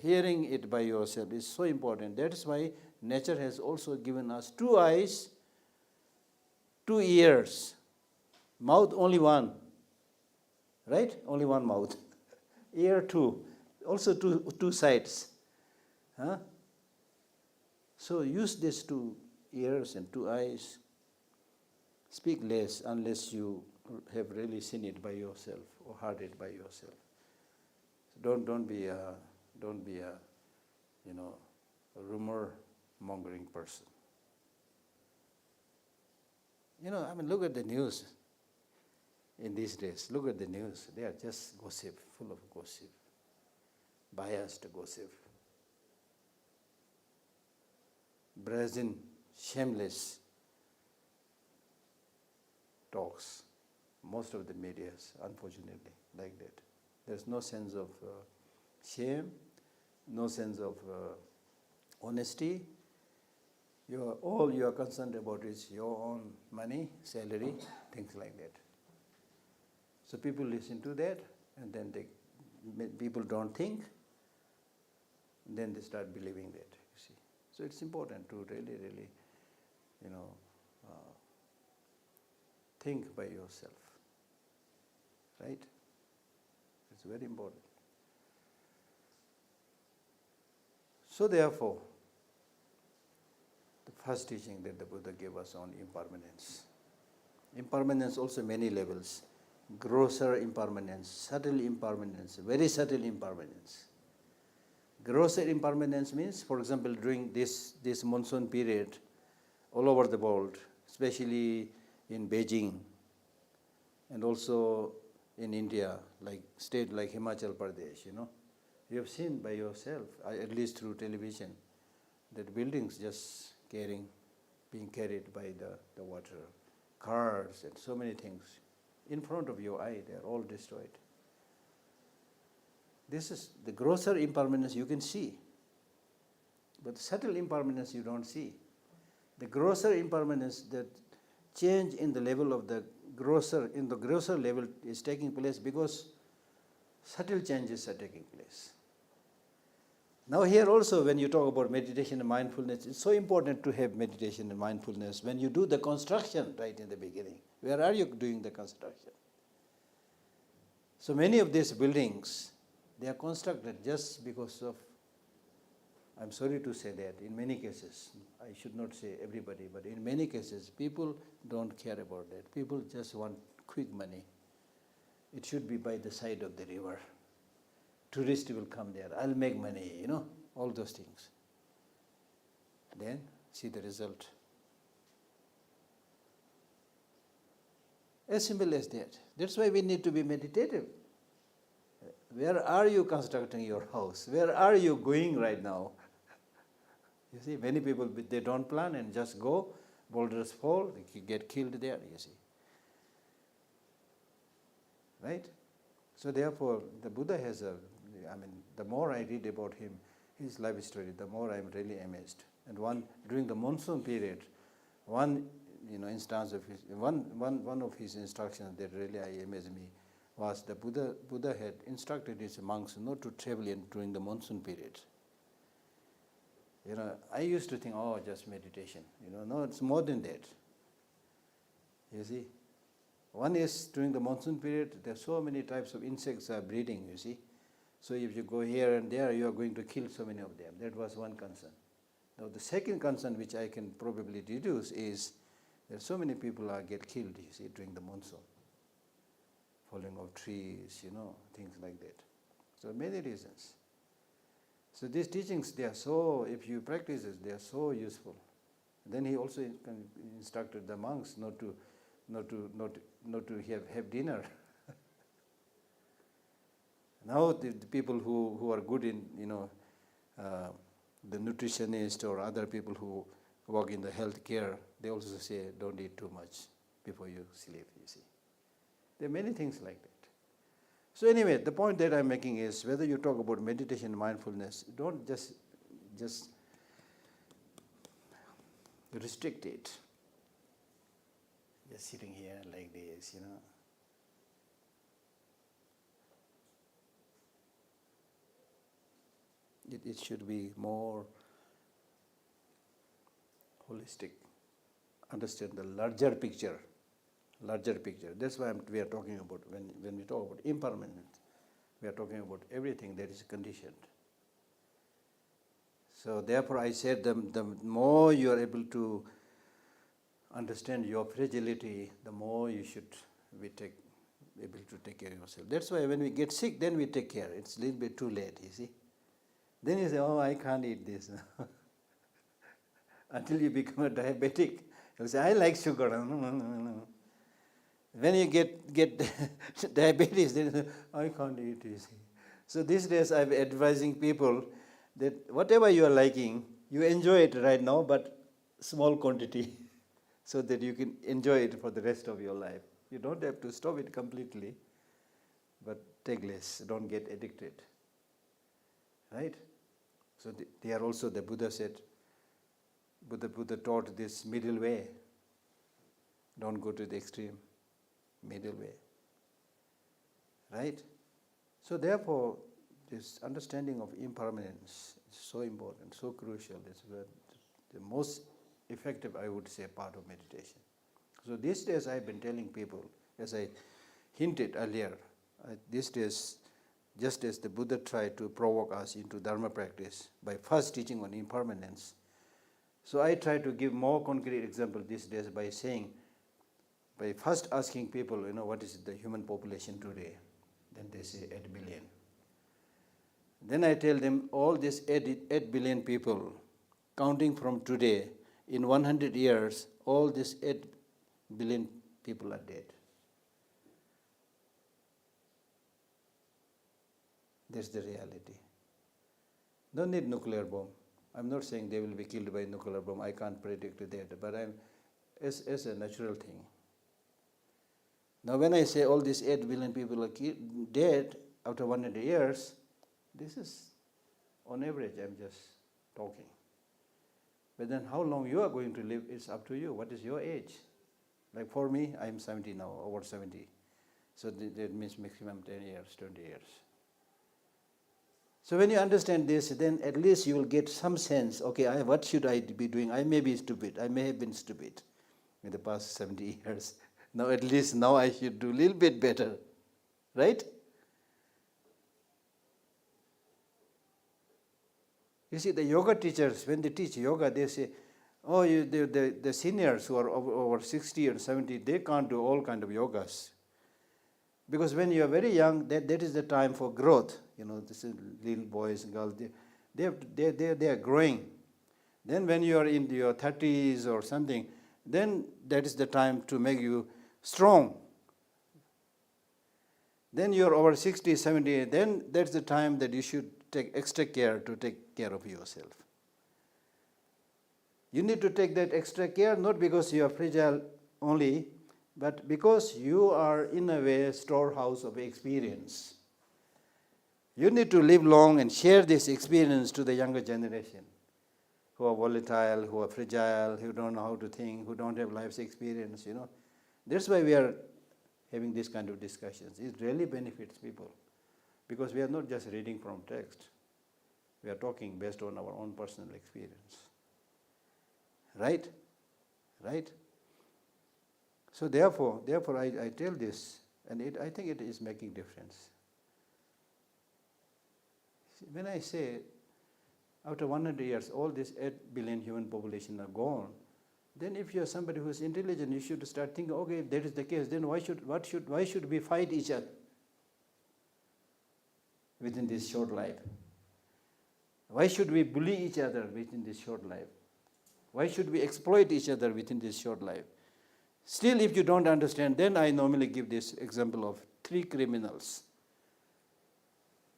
hearing it by yourself is so important. That is why nature has also given us 2 eyes, 2 ears, mouth only one, right? Only one mouth. Ear 2, also two sides. Huh? So use these 2 ears and 2 eyes. Speak less unless you have really seen it by yourself or heard it by yourself. So don't be a rumor mongering person. Look at the news in these days. Look at the news. They are just gossip, full of gossip, biased gossip. Brazen, shameless talks. Most of the media is, unfortunately, like that. There's no sense of shame, no sense of honesty. All you are concerned about is your own money, salary, things like that. So people listen to that, and then people don't think, then they start believing that, you see. So it's important to really, think by yourself, right? It's very important. So therefore, the first teaching that the Buddha gave us on impermanence. Impermanence also many levels. Grosser impermanence, subtle impermanence, very subtle impermanence. Grosser impermanence means, for example, during this monsoon period, all over the world, especially in Beijing, and also in India, like state like Himachal Pradesh, you have seen by yourself, at least through television, that buildings just being carried by the water, cars and so many things. In front of your eye, they are all destroyed. This is the grosser impermanence you can see, but the subtle impermanence you don't see. The grosser impermanence, that change in the level of the grosser level is taking place because subtle changes are taking place. Now here also, when you talk about meditation and mindfulness, it's so important to have meditation and mindfulness. When you do the construction right in the beginning, where are you doing the construction? So many of these buildings, they are constructed just because of, I'm sorry to say that, in many cases, I should not say everybody, but in many cases, people don't care about that. People just want quick money. It should be by the side of the river. Tourists will come there. I'll make money, all those things. Then see the result. As simple as that. That's why we need to be meditative. Where are you constructing your house? Where are you going right now? You see, many people, they don't plan and just go, boulders fall, they get killed there, you see. Right? So therefore, the Buddha has the more I read about him, his life story, the more I'm really amazed. And during the monsoon period, One, instance of his, one of his instructions that really amazed me was the Buddha had instructed his monks not to travel during the monsoon period. I used to think, oh, just meditation. No, it's more than that. You see, one is during the monsoon period, there are so many types of insects are breeding, you see. So if you go here and there, you are going to kill so many of them. That was one concern. Now the second concern, which I can probably deduce, is that so many people get killed, you see, during the monsoon. Falling of trees, things like that. So many reasons. So these teachings, they are so, if you practice it, they are so useful. Then he also instructed the monks not to have dinner. Now the people who are good in, the nutritionist or other people who work in the healthcare, they also say don't eat too much before you sleep, you see. There are many things like that. So anyway, the point that I'm making is whether you talk about meditation and mindfulness, don't just restrict it. Just sitting here like this, It should be more holistic. Understand the larger picture. That's why we are talking about, when we talk about impermanence, we are talking about everything that is conditioned. So therefore I said the more you are able to understand your fragility, the more you should be able to take care of yourself. That's why when we get sick, then we take care. It's a little bit too late, you see. Then you say, oh, I can't eat this. Until you become a diabetic, you say, I like sugar. No. When you get diabetes, then you say, I can't eat this. So these days I'm advising people that whatever you are liking, you enjoy it right now, but small quantity, so that you can enjoy it for the rest of your life. You don't have to stop it completely, but take less, don't get addicted. Right? So they are also, the Buddha said, Buddha taught this middle way. Don't go to the extreme, middle way. Right? So therefore, this understanding of impermanence is so important, so crucial. It's the most effective, I would say, part of meditation. So these days I've been telling people, as I hinted earlier, these days, just as the Buddha tried to provoke us into Dharma practice by first teaching on impermanence, so I try to give more concrete example these days by first asking people, what is the human population today? Then they say 8 billion. Then I tell them all these 8 billion people, counting from today, in 100 years, all these 8 billion people are dead. That's the reality. Don't need nuclear bomb. I'm not saying they will be killed by nuclear bomb. I can't predict that, but it's a natural thing. Now when I say all these 8 billion people are dead after 100 years, this is on average, I'm just talking. But then how long you are going to live is up to you. What is your age? Like for me, I'm 70 now, over 70. So that means maximum 10 years, 20 years. So when you understand this, then at least you will get some sense, okay, what should I be doing? I may be stupid. I may have been stupid in the past 70 years. Now at least now I should do a little bit better. Right? You see, the yoga teachers, when they teach yoga, they say, oh, the seniors who are over 60 or 70, they can't do all kind of yogas. Because when you are very young, that is the time for growth. This is little boys and girls, they are growing. Then when you are in your 30s or something, then that is the time to make you strong. Then you are over 60, 70, then that's the time that you should take extra care to take care of yourself. You need to take that extra care not because you are fragile only, but because you are in a way a storehouse of experience. You need to live long and share this experience to the younger generation who are volatile, who are fragile, who don't know how to think, who don't have life's experience, That's why we are having this kind of discussions. It really benefits people because we are not just reading from text. We are talking based on our own personal experience. Right? Right? So therefore I tell this, and I think it is making difference. When I say after 100 years, all this 8 billion human population are gone, then if you are somebody who is intelligent, you should start thinking, okay, if that is the case, then why should we fight each other within this short life? Why should we bully each other within this short life? Why should we exploit each other within this short life? Still, if you don't understand, then I normally give this example of 3 criminals,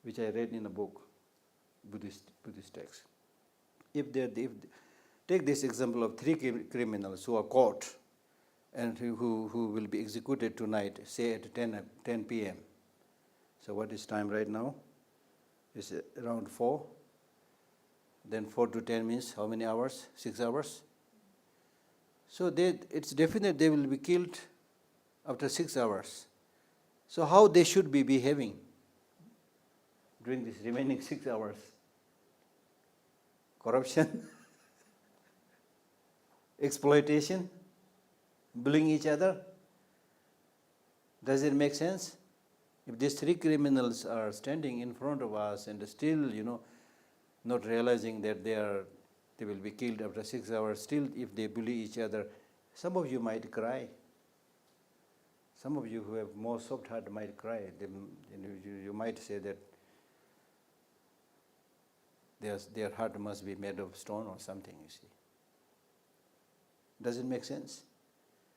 which I read in a book, Buddhist text. If take this example of 3 criminals who are caught and who will be executed tonight, say at 10 p.m. So what is time right now? It's around 4. Then 4 to 10 means how many hours? 6 hours? So it's definite they will be killed after 6 hours. So how they should be behaving during this remaining 6 hours? Corruption? Exploitation? Bullying each other? Does it make sense? If these 3 criminals are standing in front of us and still, not realizing that they will be killed after 6 hours, still if they bully each other, some of you might cry. Some of you who have more soft heart might cry. You might say that their heart must be made of stone or something, you see. Does it make sense?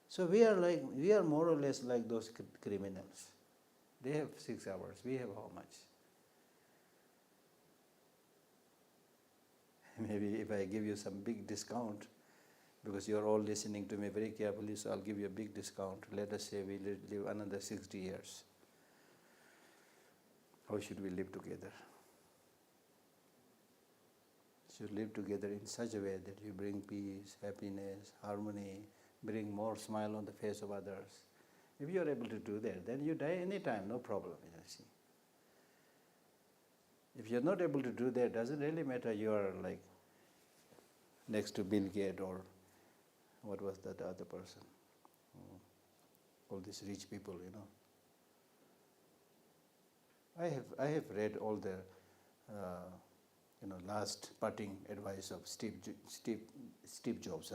So we are more or less like those criminals. They have 6 hours. We have how much? Maybe if I give you some big discount, because you are all listening to me very carefully, so I'll give you a big discount. Let us say we live another 60 years. How should we live together? Should live together in such a way that you bring peace, happiness, harmony, bring more smile on the face of others. If you are able to do that, then you die anytime, no problem, you see. If you are not able to do that, doesn't really matter you are like next to Bill Gates or what was that other person? All these rich people, I have read all the last parting advice of Steve Jobs.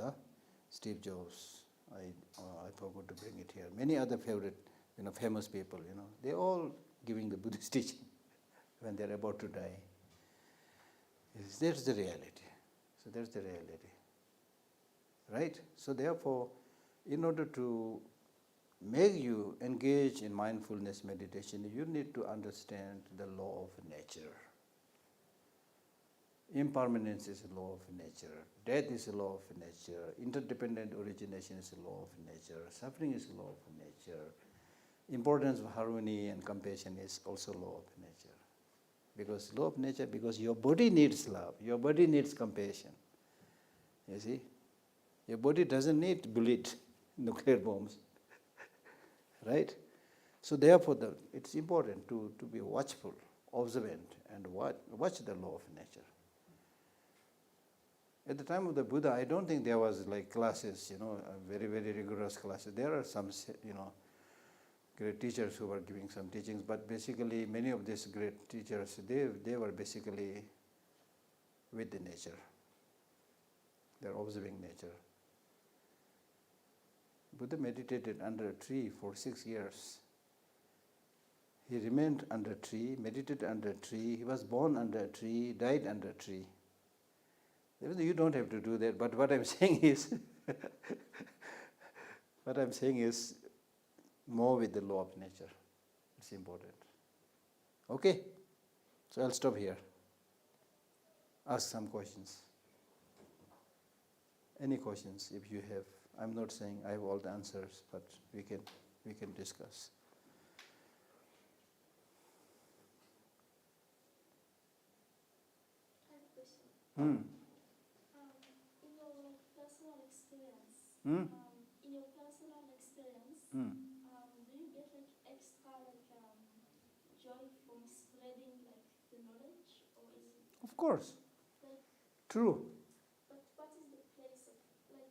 Steve Jobs. I forgot to bring it here. Many other favorite, famous people. They all giving the Buddhist teaching when they are about to die. That's the reality. So that's the reality. Right? So therefore, in order to make you engage in mindfulness meditation, you need to understand the law of nature. Impermanence is a law of nature. Death is a law of nature. Interdependent origination is a law of nature. Suffering is a law of nature. Importance of harmony and compassion is also law of nature. Because law of nature, because your body needs love. Your body needs compassion. You see? Your body doesn't need bullet, nuclear bombs. Right? So therefore, it's important to be watchful, observant, and watch the law of nature. At the time of the Buddha, I don't think there was like classes, very, very rigorous classes. There are some, great teachers who were giving some teachings, but basically many of these great teachers, they were basically with the nature. They're observing nature. Buddha meditated under a tree for 6 years. He remained under a tree, meditated under a tree, he was born under a tree, died under a tree. You don't have to do that, but what I'm saying is, more with the law of nature. It's important. Okay? So I'll stop here. Ask some questions. Any questions if you have. I'm not saying I have all the answers, but we can discuss. I have a question. Hmm? In your personal experience, Hmm. do you get like extra joy from spreading like the knowledge, or is it Of course. like? True. But what is the place of like?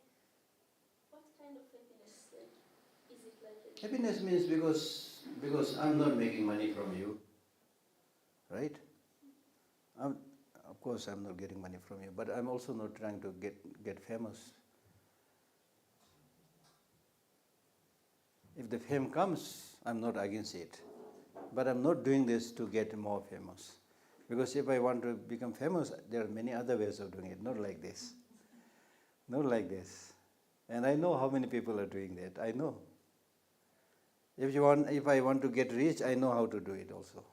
What kind of happiness? Like, is it like? Happiness means because I'm not making money from you, right? Of course, I'm not getting money from you, but I'm also not trying to get famous. If the fame comes, I'm not against it. But I'm not doing this to get more famous. Because if I want to become famous, there are many other ways of doing it, not like this. Not like this. And I know how many people are doing that. I know. If I want to get rich, I know how to do it also.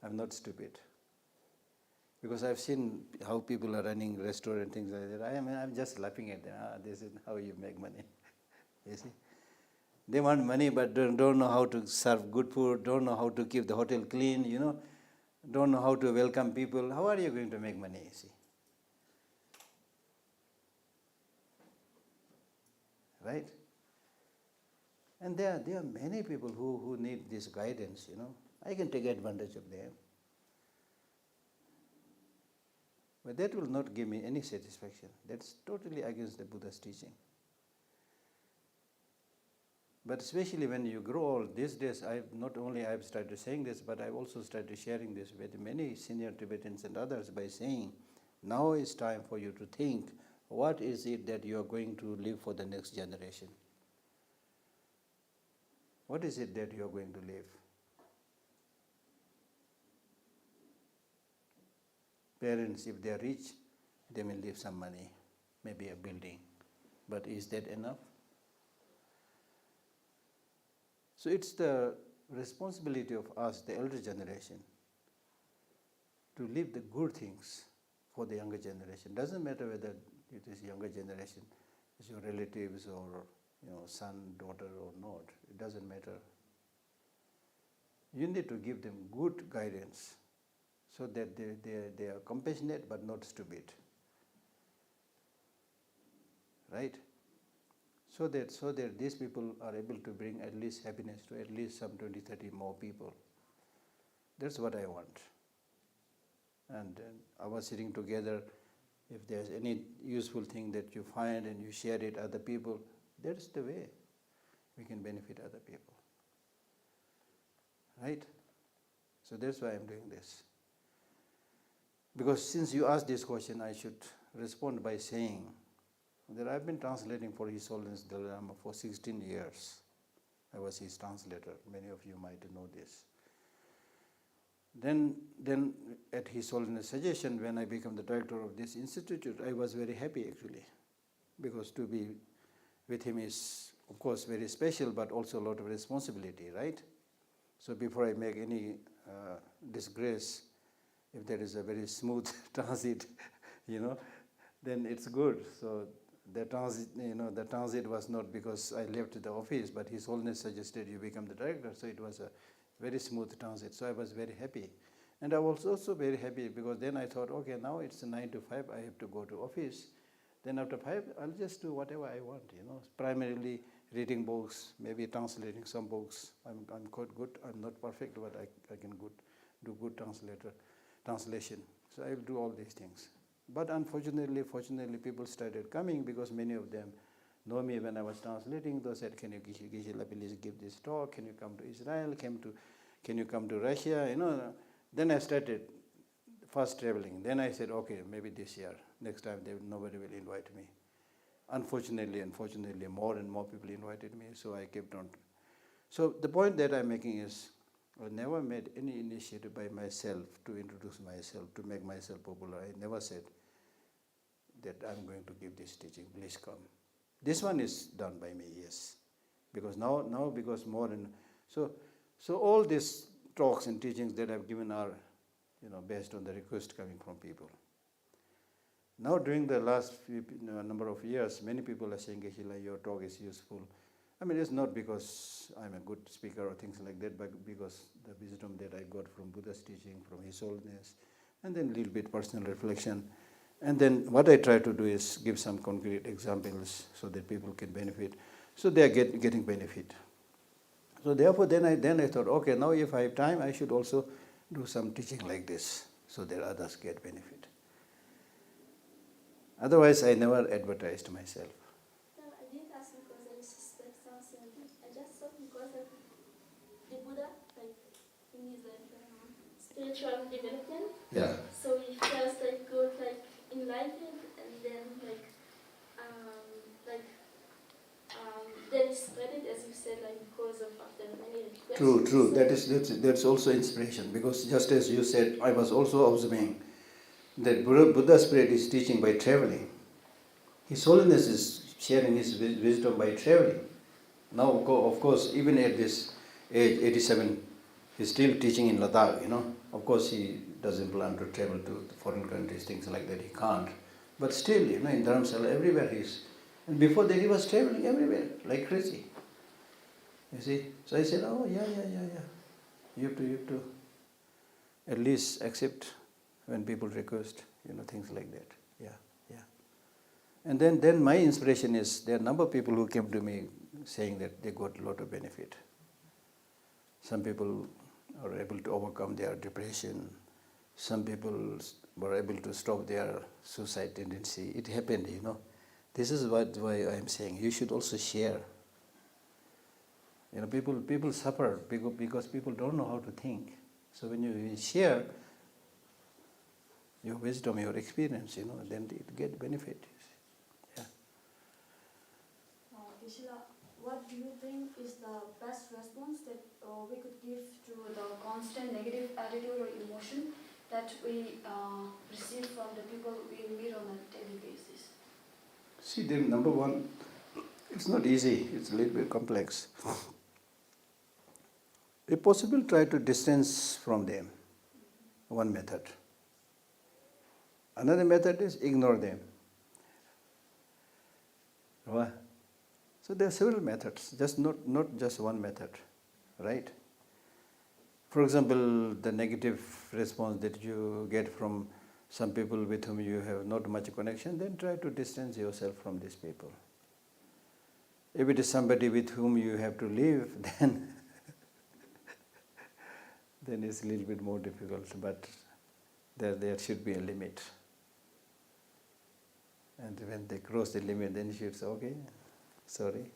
I'm not stupid. Because I've seen how people are running restaurants and things like that. I'm just laughing at them. This is how you make money. You see? They want money but don't know how to serve good food, don't know how to keep the hotel clean, don't know how to welcome people. How are you going to make money, you see? Right? And there are many people who need this guidance, I can take advantage of them. But that will not give me any satisfaction. That's totally against the Buddha's teaching. But especially when you grow old, these days, I've started saying this, but I've also started sharing this with many senior Tibetans and others by saying, now is time for you to think, what is it that you are going to leave for the next generation? What is it that you are going to leave? Parents, if they are rich, they will leave some money, maybe a building. But is that enough? So it's the responsibility of us, the elder generation, to leave the good things for the younger generation. Doesn't matter whether it is younger generation, it's your relatives or son, daughter or not. It doesn't matter. You need to give them good guidance so that they are compassionate but not stupid. Right? So that these people are able to bring at least happiness to at least some 20, 30 more people. That's what I want. And our sitting together, if there's any useful thing that you find and you share it with other people, that's the way we can benefit other people. Right? So that's why I'm doing this. Because since you asked this question, I should respond by saying that I've been translating for His Holiness Dalai Lama for 16 years. I was his translator. Many of you might know this. Then at His Holiness' suggestion, when I became the director of this institute, I was very happy actually, because to be with him is, of course, very special, but also a lot of responsibility, right? So before I make any disgrace, if there is a very smooth transit, then it's good. So the transit was not because I left the office, but His Holiness suggested you become the director, so it was a very smooth transit. So I was very happy. And I was also very happy because then I thought, okay, now it's 9 to 5, I have to go to office. Then after 5, I'll just do whatever I want, primarily reading books, maybe translating some books. I'm quite good. I'm not perfect, but I can do good translation. So I'll do all these things. But fortunately, people started coming because many of them know me when I was translating. They said, can you, Geshe, please give this talk? Can you come to Israel? Can you come to Russia? Then I started first traveling. Then I said, okay, maybe this year. Next time nobody will invite me. Unfortunately, more and more people invited me, so I kept on. So the point that I'm making is, I never made any initiative by myself to introduce myself, to make myself popular. I never said that I'm going to give this teaching, please come. This one is done by me, yes. Because now because more and so all these talks and teachings that I've given are, based on the request coming from people. Now during the last number of years, many people are saying, Geshe, your talk is useful. I mean, it's not because I'm a good speaker or things like that, but because the wisdom that I got from Buddha's teaching, from His Holiness, and then a little bit personal reflection. And then what I try to do is give some concrete examples so that people can benefit. So they are getting benefit. So therefore then I thought, okay, now if I have time, I should also do some teaching like this so that others get benefit. Otherwise, I never advertised myself. No, I didn't ask because I suspect something. I just thought because of the Buddha, like in his spiritual development. Yeah. So he first like got like enlightened and then then he spread it, as you said, like because of after many requests. True. So That's also inspiration, because just as you said, I was also observing that Buddha spirit is teaching by traveling. His Holiness is sharing his wisdom by traveling. Now, of course, even at this age, 87, he's still teaching in Ladakh, Of course, he doesn't plan to travel to foreign countries, things like that, he can't. But still, in Dharamsala, everywhere he's... And before that, he was traveling everywhere, like crazy. You see? So I said, oh, yeah. You have to at least accept when people request, things like that. Yeah. And then my inspiration is, there are a number of people who came to me saying that they got a lot of benefit. Some people are able to overcome their depression. Some people were able to stop their suicide tendency. It happened, This is why I am saying you should also share. People suffer because people don't know how to think. So when you share your wisdom, your experience, then it get benefit. Yeah. Geshe, what do you think is the best response that we could give to the constant negative attitude or emotion that we receive from the people we meet on a daily basis? See, then number one, it's not easy. It's a little bit complex. If possible, try to distance from them. One method. Another method is ignore them. So there are several methods, just not just one method, right? For example, the negative response that you get from some people with whom you have not much connection, then try to distance yourself from these people. If it is somebody with whom you have to live, then it's a little bit more difficult, but there should be a limit. And when they cross the limit, then you should say, okay, sorry.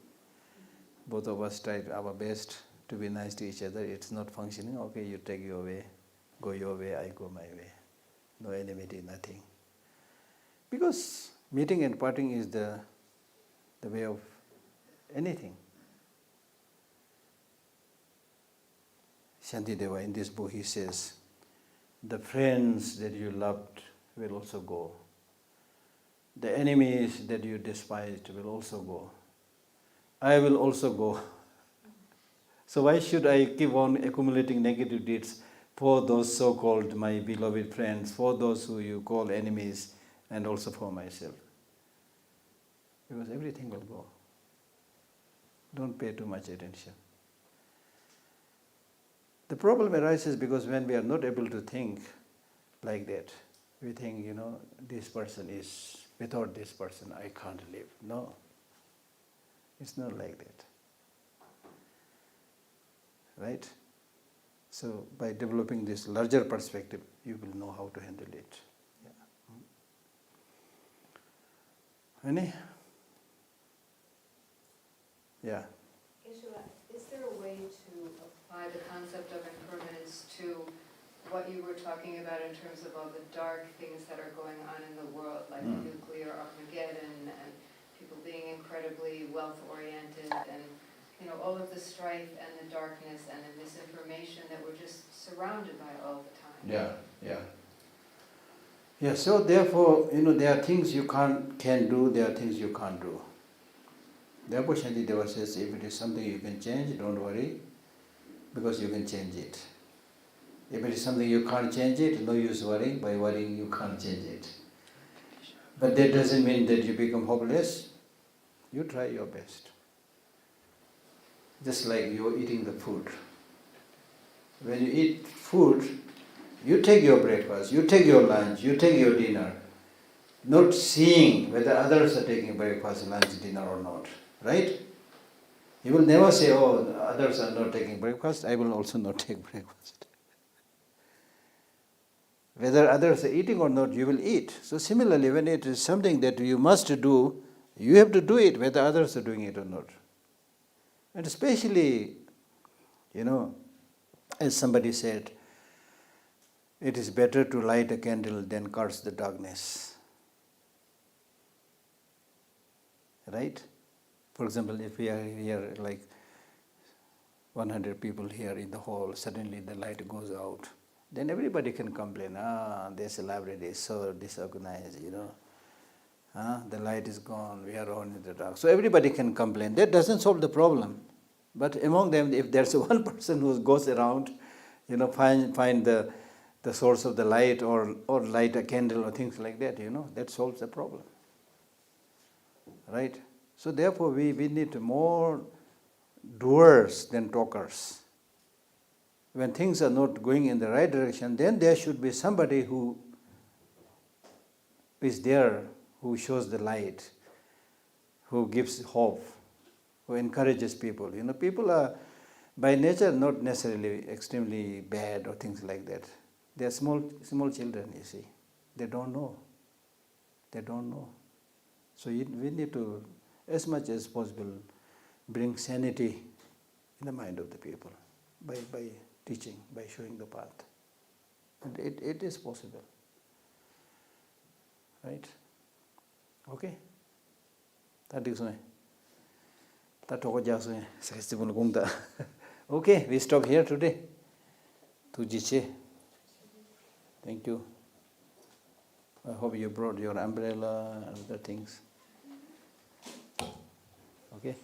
Both of us tried our best to be nice to each other. It's not functioning. Okay, you take your way, go your way, I go my way. No enmity, nothing. Because meeting and parting is the way of anything. Shantideva, in this book, he says, the friends that you loved will also go. The enemies that you despised will also go. I will also go. So why should I keep on accumulating negative deeds for those so-called my beloved friends, for those who you call enemies, and also for myself? Because everything will go. Don't pay too much attention. The problem arises because when we are not able to think like that, we think, this person is, without this person I can't live. No, it's not like that. Right? So by developing this larger perspective, you will know how to handle it. Yeah. Any? Yeah. Is there a way to apply the concept of impermanence to what you were talking about in terms of all the dark things that are going on in the world, like nuclear Armageddon and people being incredibly wealth-oriented and all of the strife and the darkness and the misinformation that we're just surrounded by all the time? Yeah, so therefore, there are things you can do, there are things you can't do. Therefore, Shantideva says, if it is something you can change, don't worry, because you can change it. If it is something you can't change it, no use worrying. By worrying, you can't change it. But that doesn't mean that you become hopeless. You try your best. Just like you're eating the food. When you eat food, you take your breakfast, you take your lunch, you take your dinner. not seeing whether others are taking breakfast, lunch, dinner or not, right? You will never say, oh, others are not taking breakfast, I will also not take breakfast. Whether others are eating or not, you will eat. So similarly, when it is something that you must do, you have to do it whether others are doing it or not. And especially, as somebody said, it is better to light a candle than curse the darkness. Right? For example, if we are here like 100 people here in the hall, suddenly the light goes out, then everybody can complain, this library is so disorganized, the light is gone, we are all in the dark. So everybody can complain. That doesn't solve the problem. But among them, if there's one person who goes around, find the source of the light or light a candle or things like that, that solves the problem. Right? So therefore we need more doers than talkers. When things are not going in the right direction, then there should be somebody who is there, who shows the light, who gives hope, who encourages people. People are by nature not necessarily extremely bad or things like that. They are small children, you see. They don't know. So we need to, as much as possible, bring sanity in the mind of the people by teaching, by showing the path. And it is possible. Right? Okay? Okay, we stop here today. To Geshe. Thank you. I hope you brought your umbrella and other things. Okay?